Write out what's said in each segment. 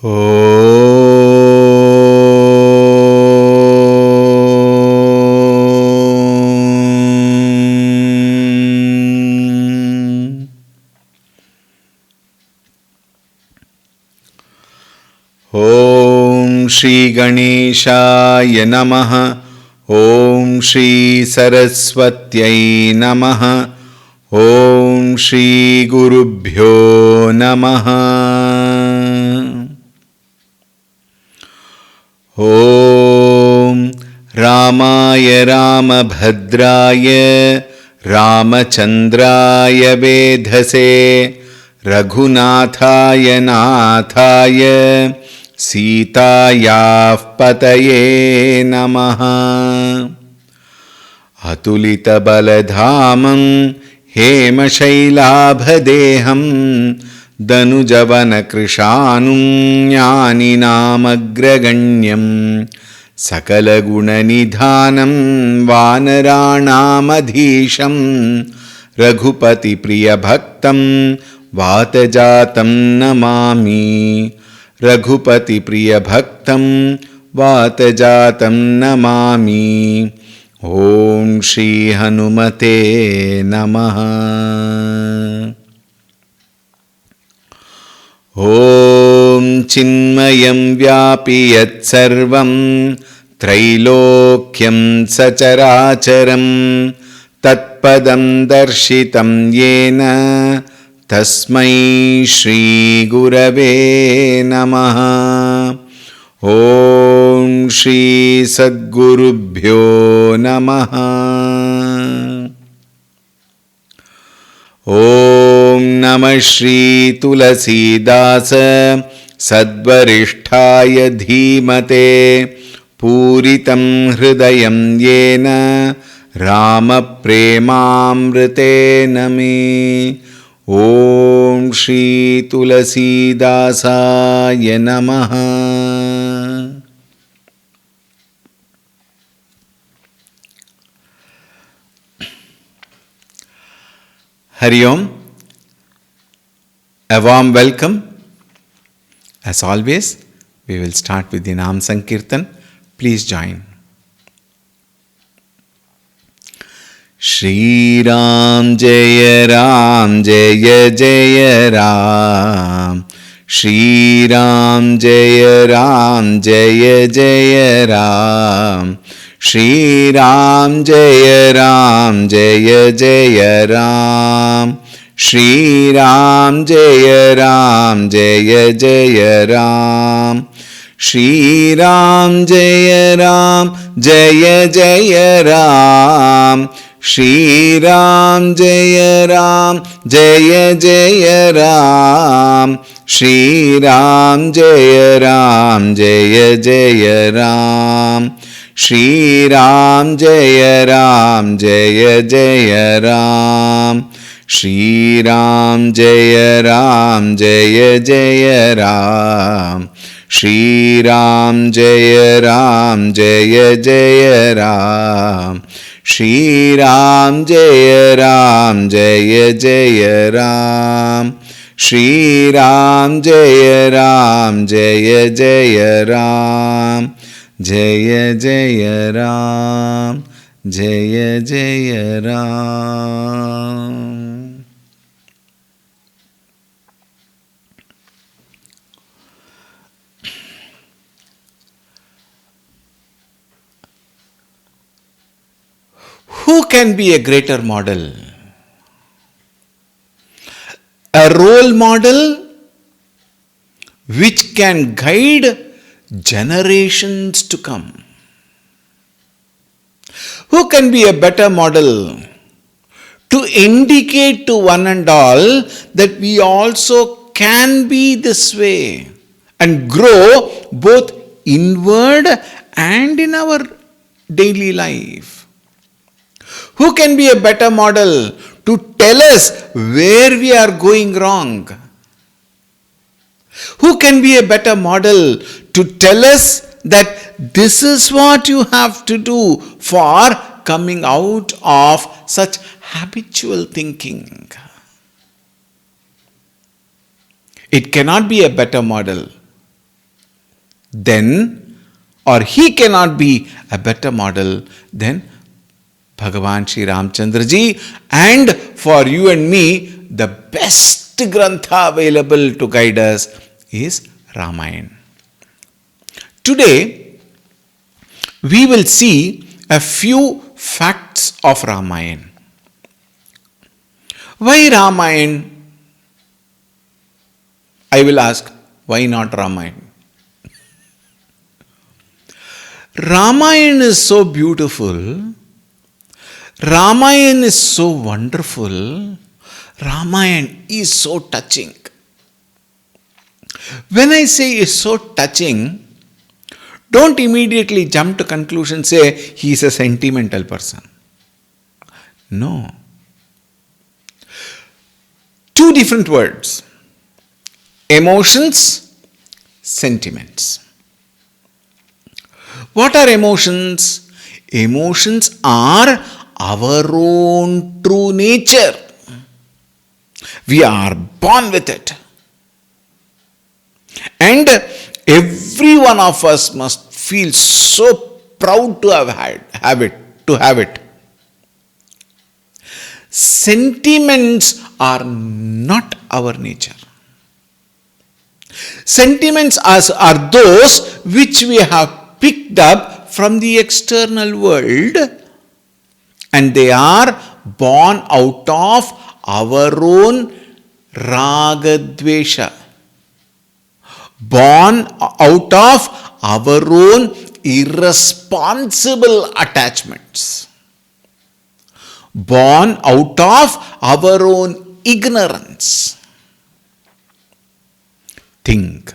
Om Shri Ganeshaya Namaha. Om Shri Saraswatyai Namaha. Om Shri Gurubhyo Namaha. Om Ramaya Ramabhadraya Ramachandraya Vedhase Raghunathaya Nathaya Sitayah Pataye Namaha. Atulita Baladhamam Hema Shailabhadeham Danujavana Krishanum Jnani Namagraganyam Sakala Gunanidhanam Vanaranamadhisham Raghupati Priya Bhaktam Vatajatam Namami. Raghupati Priya Bhaktam Vatajatam Namami. Om Shri Hanumate Namaha. Om Chinmayam Vyapi Yat Sarvam Trailokyam Sacharacharam Tatpadam Darshitam Yena Tasmai Shri Gurave Namaha. Om Shri Sadgurubhyo Namaha. Om Namah Shri Tulsi Dasa Sadvarishthaya Dhimate Puritam Hridayam Yena Rama Premamrite Nami. Om Shri Tulsi Dasaya Namaha. Hari Om. A warm welcome. As always, we will start with the Nam Sankirtan. Please join. Shri Ram Jaya Ram Jaya Jaya Ram. Shri Ram Jaya Ram Jaya Jaya Ram. Shri Ram Jaya Ram Jaya Jaya Ram. Shri Ram Jaya Ram Jaya Jaya Ram. Shri Ram Jaya Ram Jaya Jaya Ram. Shri Ram Jaya Ram Jaya Jaya Ram. Shri Ram Jaya Ram Jaya Jaya Ram. Shri Ram Jaya Ram Jaya Jaya Ram. Shri Ram Jaya Ram Jaya Jaya Ram. Shri Ram Jaya Ram Jaya Jaya Ram. Shri Ram Jaya Ram Jaya Jaya Ram. Shri Ram Jaya Ram Jaya Jaya Ram. Jaya Jaya Ram Jaya Jaya Ram. Who can be a greater model? A role model which can guide generations to come. Who can be a better model to indicate to one and all that we also can be this way and grow both inward and in our daily life? Who can be a better model to tell us where we are going wrong? Who can be a better model to tell us that this is what you have to do for coming out of such habitual thinking? It cannot be a better model. then, or he cannot be a better model than Bhagavan Sri Ramchandra ji. And for you and me, the best grantha available to guide us is Ramayan. Today, we will see a few facts of Ramayan. Why Ramayan? I will ask, why not Ramayan? Ramayan is so beautiful. Ramayan is so wonderful. Ramayan is so touching. When I say is so touching, don't immediately jump to conclusion, say he is a sentimental person. No. Two different words. Emotions, sentiments. What are emotions? Emotions are our own true nature. We are born with it. And every one of us must feel so proud to have it. Sentiments are not our nature. Sentiments are those which we have picked up from the external world, and they are born out of our own ragadvesha, born out of our own irresponsible attachments, born out of our own ignorance. Think.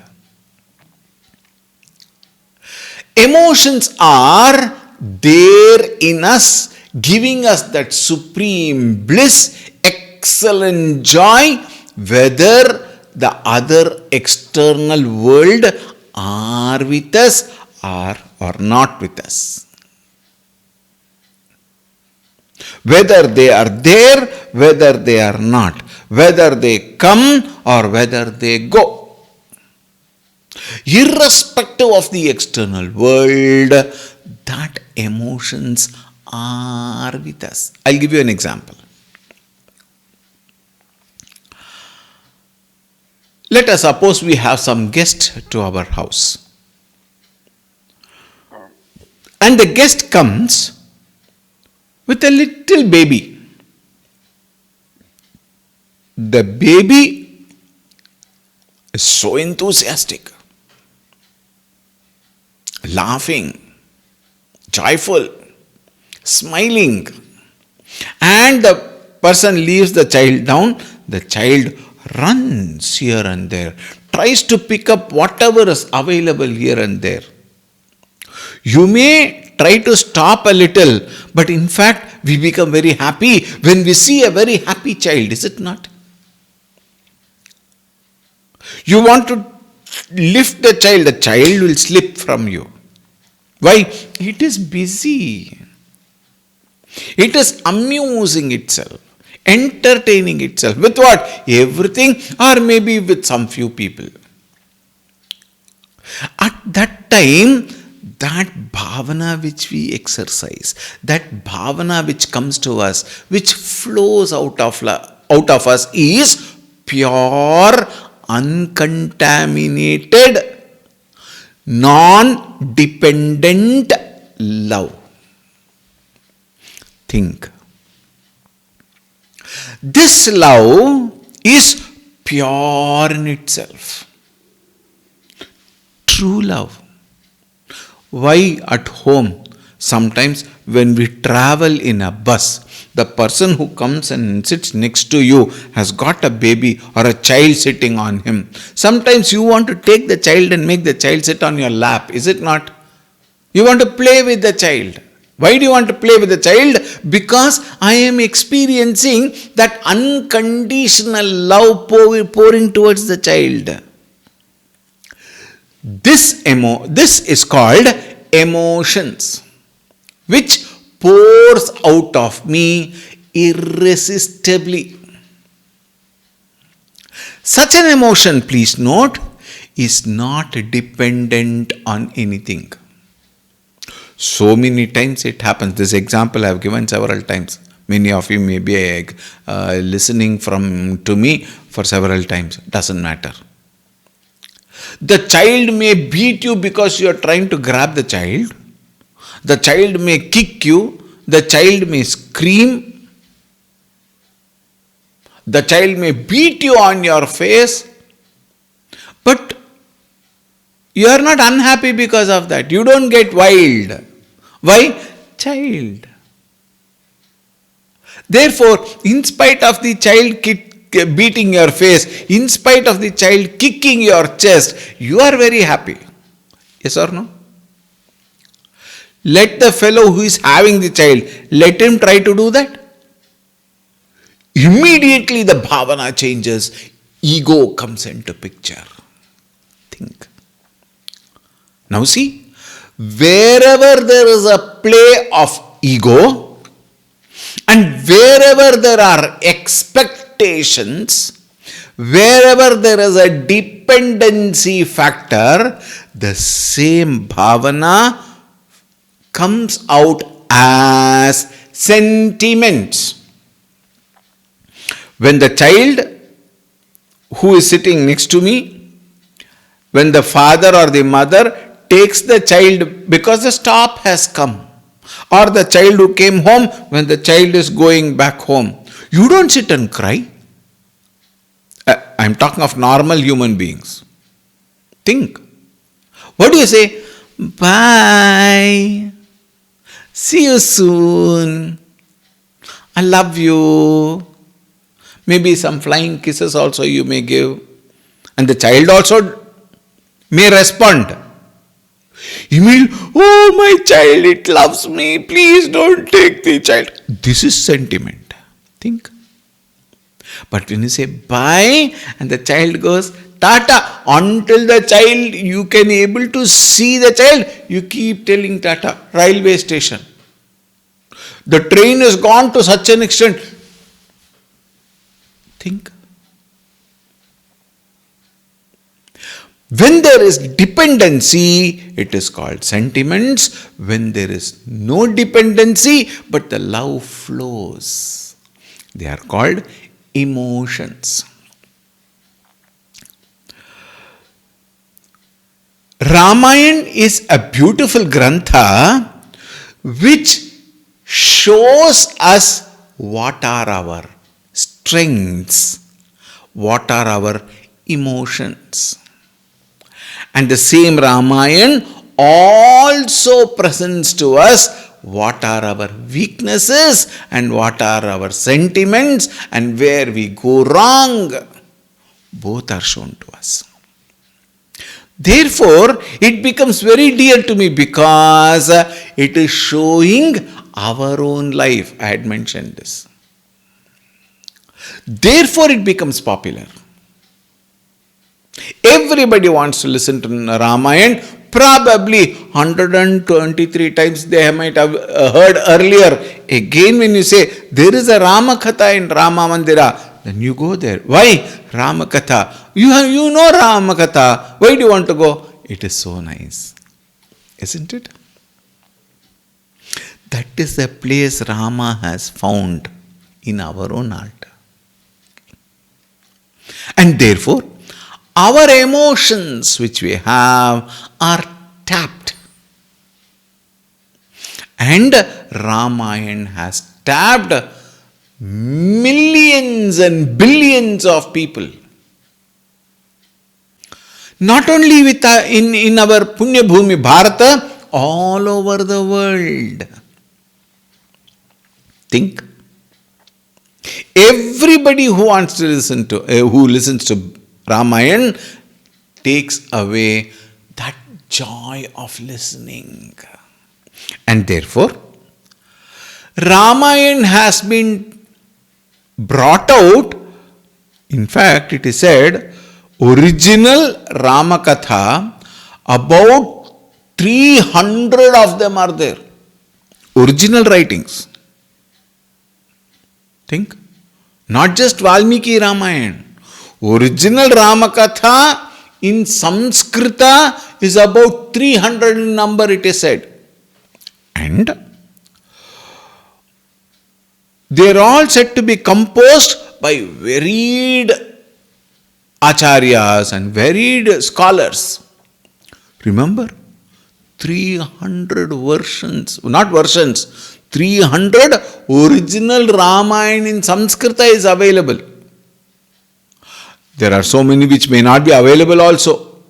Emotions are there in us, giving us that supreme bliss, excellent joy, whether the other external world are with us or not with us. Whether they are there, whether they are not, whether they come or whether they go. Irrespective of the external world, that emotions are with us. I'll give you an example. Let us suppose we have some guest to our house. And the guest comes with a little baby. The baby is so enthusiastic, laughing, joyful, smiling. And the person leaves the child down. The child runs here and there, tries to pick up whatever is available here and there. You may try to stop a little, but in fact, we become very happy when we see a very happy child, is it not? You want to lift the child will slip from you. Why? It is busy. It is amusing itself, entertaining itself. With what? Everything, or maybe with some few people. At that time, that bhavana which we exercise, that bhavana which comes to us, which flows out of us, is pure, uncontaminated, non-dependent love. Think. This love is pure in itself. True love. Why at home? Sometimes when we travel in a bus, the person who comes and sits next to you has got a baby or a child sitting on him. Sometimes you want to take the child and make the child sit on your lap, is it not? You want to play with the child. Why do you want to play with the child? Because I am experiencing that unconditional love pouring towards the child. This is called emotions, which pours out of me irresistibly. Such an emotion, please note, is not dependent on anything. So many times it happens. This example I have given several times. Many of you may be listening to me for several times. Doesn't matter. The child may beat you because you are trying to grab the child. The child may kick you. The child may scream. The child may beat you on your face. But you are not unhappy because of that. You don't get wild. Why? Child. Therefore, in spite of the child beating your face, in spite of the child kicking your chest, you are very happy. Yes or no? Let the fellow who is having the child, let him try to do that. Immediately the bhavana changes. Ego comes into picture. Think. Now see, wherever there is a play of ego and wherever there are expectations, wherever there is a dependency factor, the same bhavana comes out as sentiments. When the child who is sitting next to me, when the father or the mother takes the child because the stop has come, or the child who came home when the child is going back home, you don't sit and cry. I'm talking of normal human beings. Think. What do you say? Bye. See you soon. I love you. Maybe some flying kisses also you may give. And the child also may respond. You mean, oh my child, it loves me. Please don't take the child. This is sentiment. Think. But when you say bye and the child goes tata, until the child, you can able to see the child, you keep telling tata. Railway station. The train has gone to such an extent. Think. When there is dependency, it is called sentiments. When there is no dependency, but the love flows, they are called emotions. Ramayan is a beautiful grantha which shows us what are our strengths, what are our emotions. And the same Ramayan also presents to us what are our weaknesses and what are our sentiments and where we go wrong. Both are shown to us. Therefore, it becomes very dear to me because it is showing our own life. I had mentioned this. Therefore, it becomes popular. Everybody wants to listen to Ramayan. Probably 123 times they might have heard earlier. Again, when you say there is a Ramakatha in Rama Mandira, then you go there. Why? Ramakatha. You know Ramakatha. Why do you want to go? It is so nice. Isn't it? That is the place Rama has found in our own heart. And therefore, our emotions which we have are tapped. And Ramayan has tapped millions and billions of people. Not only in our Punya Bhumi Bharata, all over the world. Think. Everybody who wants to listen to, who listens to Ramayan takes away that joy of listening. And therefore, Ramayan has been brought out. In fact, it is said, original Ramakatha, about 300 of them are there. Original writings. Think. Not just Valmiki Ramayan. Original Ramakatha in Sanskrita is about 300 in number, it is said. And they are all said to be composed by varied acharyas and varied scholars. Remember, 300 versions, not versions, 300 original Ramayana in Sanskrita is available. There are so many which may not be available also.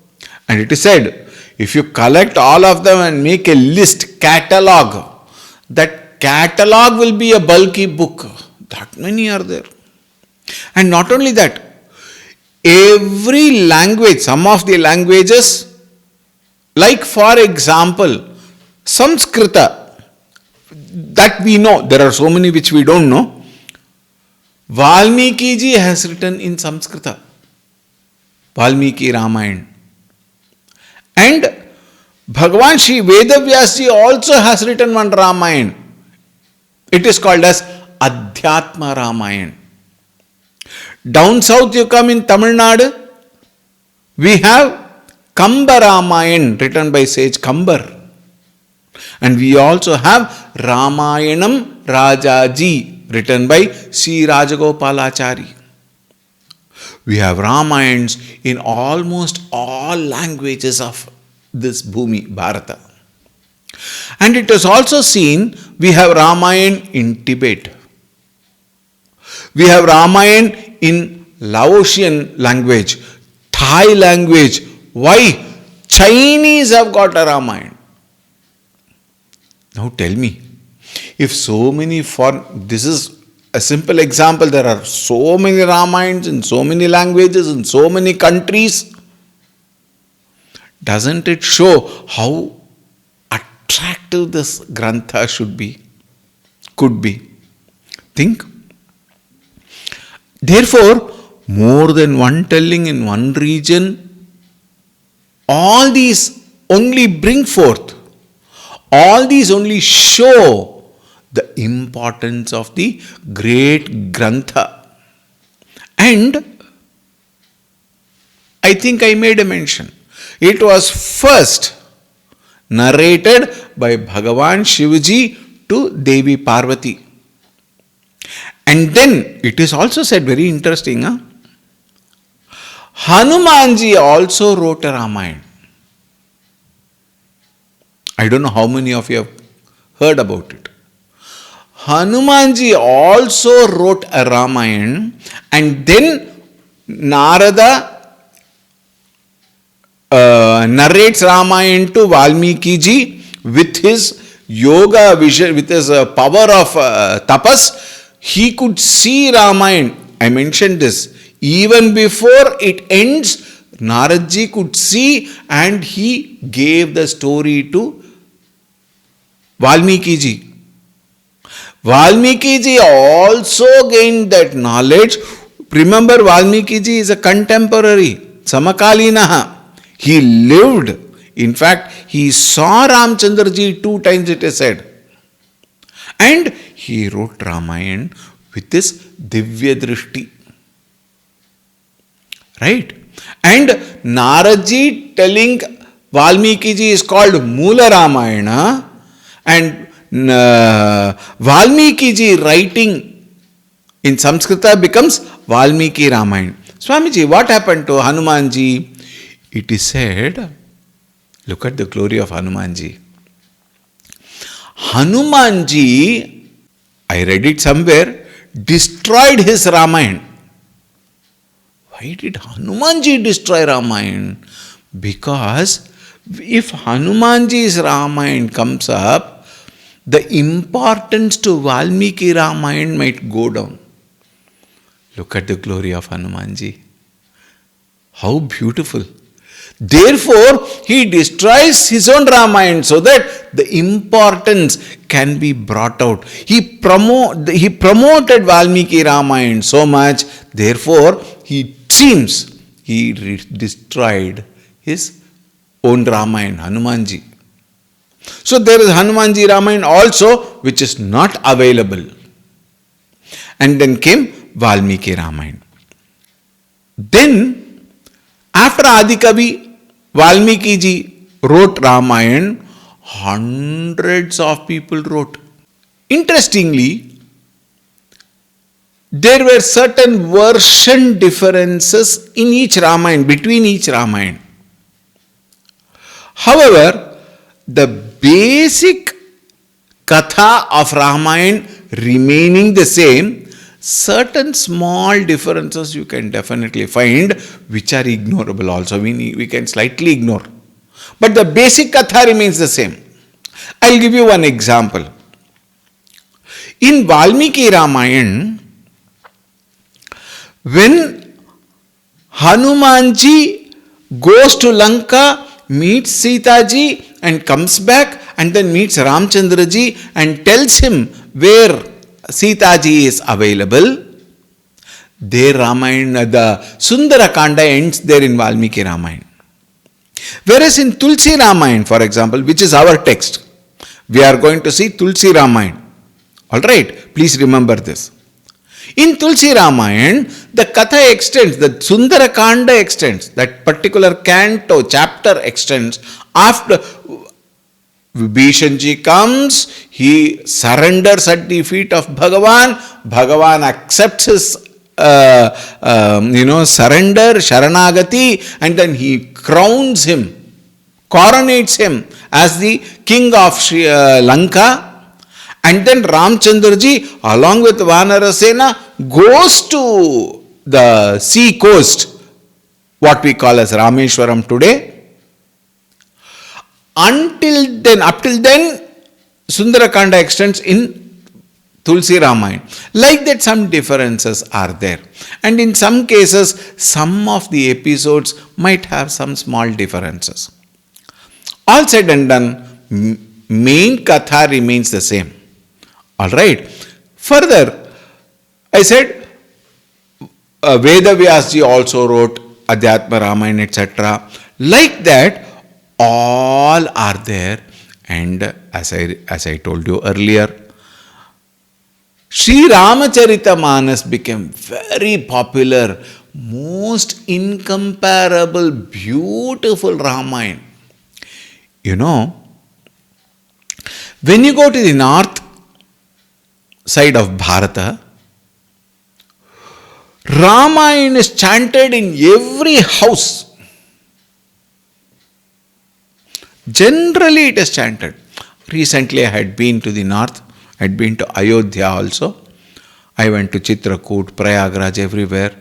And it is said, if you collect all of them and make a list, catalog, that catalog will be a bulky book. That many are there. And not only that, every language, some of the languages, like for example, Sanskrita, that we know, there are so many which we don't know. Valmiki ji has written in Sanskrita, Valmiki Ramayan. And Bhagavan Shri Vedavyas ji also has written one Ramayan. It is called as Adhyatma Ramayan. Down south you come in Tamil Nadu, we have Kamba Ramayan written by sage Kambar. And we also have Ramayanam Rajaji written by C. Rajagopalachari. We have Ramayans in almost all languages of this Bhumi, Bharata. And it is also seen we have Ramayan in Tibet. We have Ramayan in Laotian language, Thai language. Why? Chinese have got a Ramayan. Now tell me, if so many this is a simple example, there are so many Ramayans in so many languages in so many countries. Doesn't it show how attractive this Grantha could be? Think. Therefore, more than one telling in one region, all these only bring forth, all these only show the importance of the great Grantha. And I think I made a mention. It was first narrated by Bhagavan Shivaji to Devi Parvati. And then it is also said, very interesting, Hanumanji also wrote a Ramayana. I don't know how many of you have heard about it. Hanumanji also wrote a Ramayana, and then Narada narrates Ramayana to Valmiki ji with his yoga vision, with his power of tapas. He could see Ramayana. I mentioned this. Even before it ends, Naradji could see, and he gave the story to Valmiki ji. Valmiki ji also gained that knowledge. Remember, Valmiki ji is a contemporary, Samakalinaha. He lived. In fact, he saw Ramchandra ji 2 times, it is said. And he wrote Ramayana with his Divya Drishti. Right? And Naradji telling Valmiki ji is called Mula Ramayana, and Valmiki ji writing in Samskrita becomes Valmiki Ramayana. Swamiji, what happened to Hanumanji? It is said, look at the glory of Hanumanji. Hanumanji, I read it somewhere, destroyed his Ramayana. Why did Hanumanji destroy Ramayana? Because if Hanumanji's Ramayana comes up, the importance to Valmiki Ramayana might go down. Look at the glory of Hanumanji. How beautiful. Therefore, he destroys his own Ramayana so that the importance can be brought out. He promoted Valmiki Ramayana so much, therefore, he seems he destroyed his own Ramayana, Hanumanji. So there is Hanumanji Ramayana also, which is not available. And then came Valmiki Ramayana. Then, After Adikavi, Valmiki ji wrote Ramayan, hundreds of people wrote. Interestingly, there were certain version differences in each Ramayan, between each Ramayan. However, the basic Katha of Ramayan remaining the same, certain small differences you can definitely find which are ignorable also. We can slightly ignore. But the basic Katha remains the same. I'll give you one example. In Valmiki Ramayan, when Hanumanji goes to Lanka, meets Sita ji and comes back and then meets Ramchandra ji and tells him where Sita ji is available, there Ramayana, the Sundara Kanda ends there in Valmiki Ramayan. Whereas in Tulsi Ramayan, for example, which is our text, we are going to see Tulsi Ramayan. Alright, please remember this. In Tulsi Ramayan, the Katha extends, the Sundara Kanda extends, that particular canto, chapter extends. After Vibhishanji comes, he surrenders at the feet of Bhagavan. Bhagavan accepts his surrender, Sharanagati, and then he crowns him, coronates him as the king of Lanka. And then Ramchandraji, along with Vanarasena, goes to the sea coast, what we call as Rameshwaram today. Up till then, Sundarakanda extends in Tulsi Ramayan. Like that, some differences are there. And in some cases, some of the episodes might have some small differences. All said and done, main Katha remains the same. Alright. Further, I said Vedavyasji also wrote Adhyatma Ramayan, etc. Like that, all are there. And as I told you earlier, Sri Ramacharita became very popular, most incomparable, beautiful Ramayan. You know, when you go to the north side of Bharata, Ramayan is chanted in every house. Generally it is chanted. Recently I had been to the north. I had been to Ayodhya also. I went to Chitrakoot, Prayagraj, everywhere.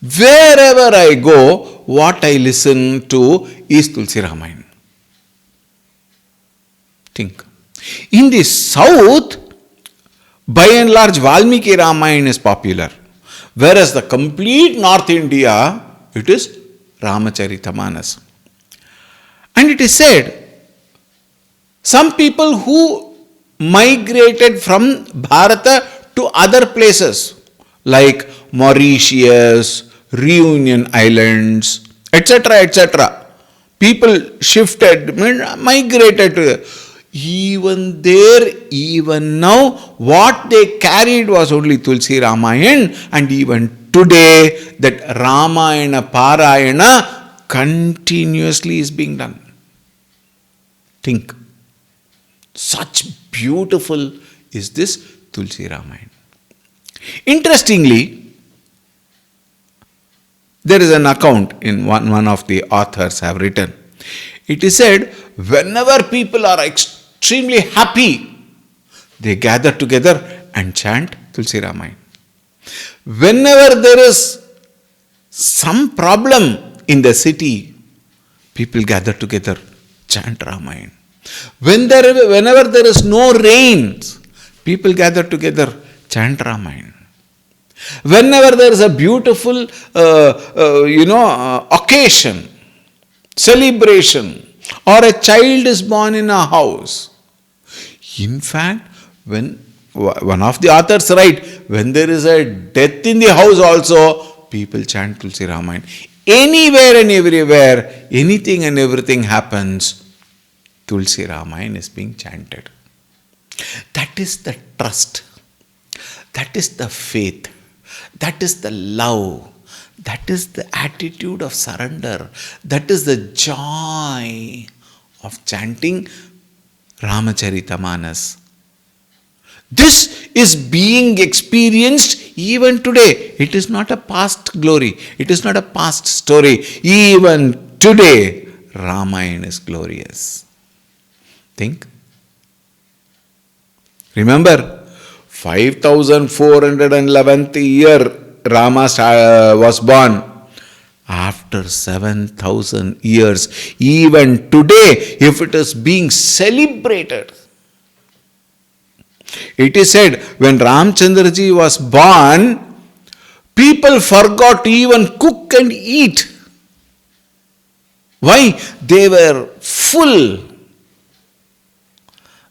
Wherever I go, what I listen to is Tulsi Ramayan. Think. In the south, by and large, Valmiki Ramayan is popular. Whereas the complete North India, it is Ramacharita. And it is said, some people who migrated from Bharata to other places like Mauritius, Reunion Islands, etc. People shifted, migrated to even there, even now, what they carried was only Tulsi Ramayan, and even today, that Ramayana Parayana continuously is being done. Think. Such beautiful is this Tulsi Ramayan. Interestingly, there is an account in one of the authors have written. It is said, whenever people are extremely happy, they gather together and chant Tulsi Ramayan. Whenever there is some problem in the city, people gather together, chant Ramayan. Whenever there is no rains, people gather together, chant Ramayan. Whenever there is a beautiful, occasion, celebration, or a child is born in a house. In fact, when one of the authors write, when there is a death in the house also, people chant Tulsi Ramayan. Anywhere and everywhere, anything and everything happens, Tulsi Ramayan is being chanted. That is the trust. That is the faith. That is the love. That is the attitude of surrender. That is the joy of chanting Ramacharita. This is being experienced even today. It is not a past glory. It is not a past story. Even today, Ramayan is glorious. Think. Remember, 5411th year Rama was born. After 7,000 years, even today, if it is being celebrated, it is said when Ramchandraji was born, people forgot to even cook and eat. Why? They were full.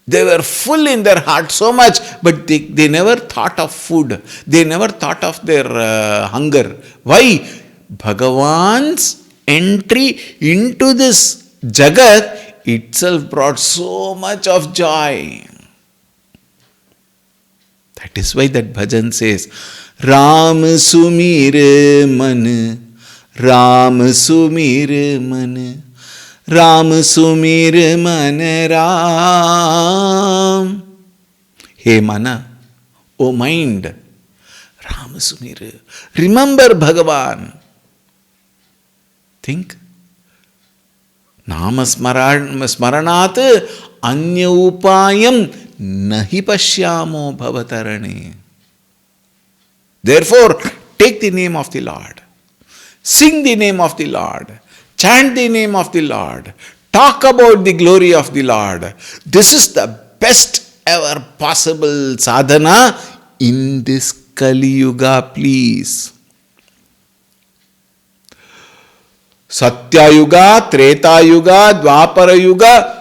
They were full in their heart so much, but they never thought of food. They never thought of their hunger. Why? Bhagavan's entry into this Jagat itself brought so much of joy. That is why that bhajan says, Ram sumir man, Ram sumir man, Ram sumir man Ram. Hey mana, O mind, Ram sumir. Remember Bhagavan. Think. Namasmaranat anya upayam nahi pashyamo bhavatarane. Therefore, take the name of the Lord. Sing the name of the Lord. Chant the name of the Lord. Talk about the glory of the Lord. This is the best ever possible sadhana in this Kali Yuga, please. Satya Yuga, Treta Yuga, Dwapara Yuga.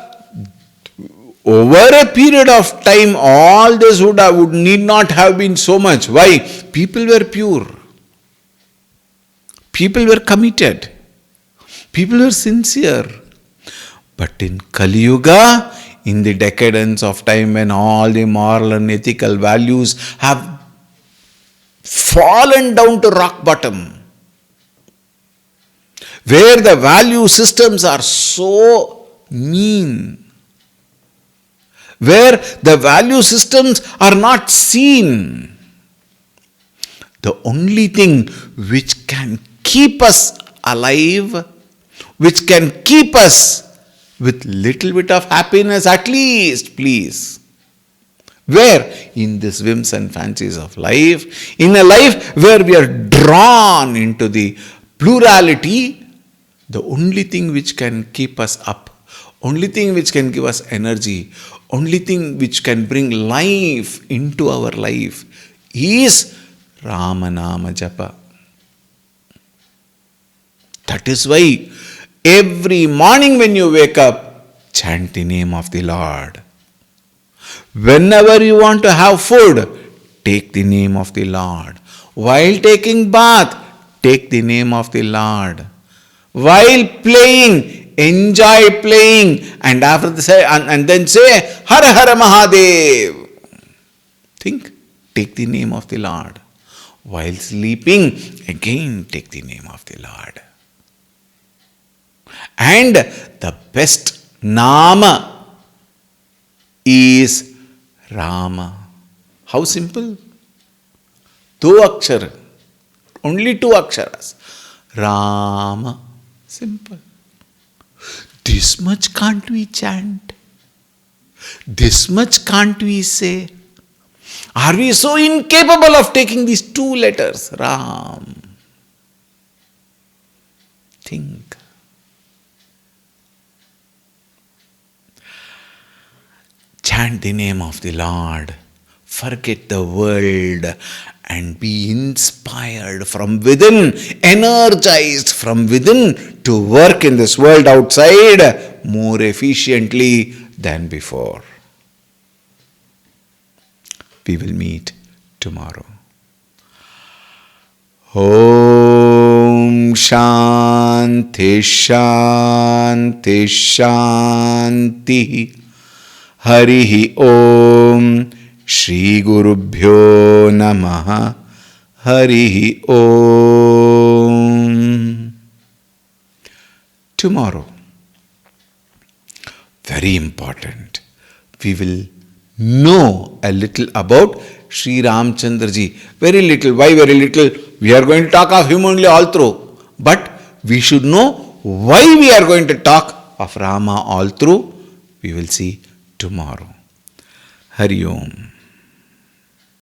Over a period of time, all this would need not have been so much. Why? People were pure. People were committed. People were sincere. But in Kali Yuga, in the decadence of time when all the moral and ethical values have fallen down to rock bottom, where the value systems are so mean, where the value systems are not seen, the only thing which can keep us alive, which can keep us with little bit of happiness at least, please. Where? In this whims and fancies of life, in a life where we are drawn into the plurality, the only thing which can keep us up, only thing which can give us energy, only thing which can bring life into our life is Ramanama Japa. That is why every morning when you wake up, chant the name of the Lord. Whenever you want to have food, take the name of the Lord. While taking bath, take the name of the Lord. While playing, enjoy playing, and after and then say Hara Hara Mahadev. Think, take the name of the Lord. While sleeping, again take the name of the Lord. And the best Nama is Rama. How simple? 2 akshara. Only 2 aksharas. Rama. Simple. This much can't we chant? This much can't we say? Are we so incapable of taking these 2 letters? Ram. Think. Chant the name of the Lord. Forget the world and be inspired from within, energized from within to work in this world outside more efficiently than before. We will meet tomorrow. Om Shanti Shanti Shanti. Harihi Om Shri Gurubhyo Namaha. Harihi Om. Om. Tomorrow, very important, we will know a little about Sri Ramchandra ji. Very little. Why very little? We are going to talk of him only all through. But we should know why we are going to talk of Rama all through. We will see tomorrow. Hari Om.